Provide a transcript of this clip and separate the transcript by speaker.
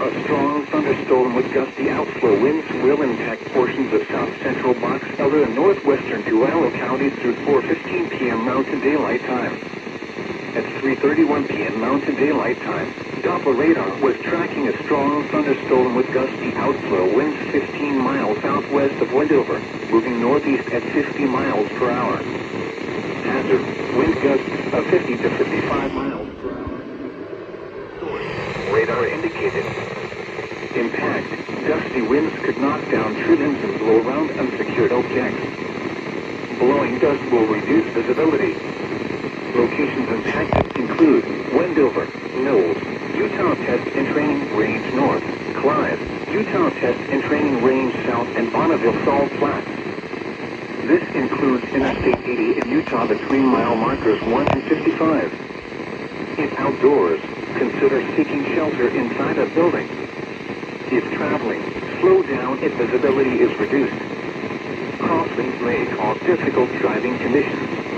Speaker 1: A strong thunderstorm with gusty outflow winds will impact portions of south-central Box Elder and northwestern Tualatin counties through 4:15 p.m. Mountain Daylight Time. At 3:31 p.m. Mountain Daylight Time, Doppler radar was tracking a strong thunderstorm with gusty outflow winds 15 miles southwest of Wendover, moving northeast at 50 miles per hour. Hazard, wind gusts of 50 to 55 miles per hour. Radar indicated. Impact, gusty winds could knock down tree limbs and blow around unsecured objects. Blowing dust will reduce visibility. Locations impacted include Wendover, Knowles, Utah Test and Training Range North, Clive, Utah Test and Training Range South, and Bonneville Salt Flats. This includes Interstate 80 in Utah between mile markers 1 and 55. If outdoors, consider seeking shelter inside a building. If traveling, slow down if visibility is reduced. Crossings may cause difficult driving conditions.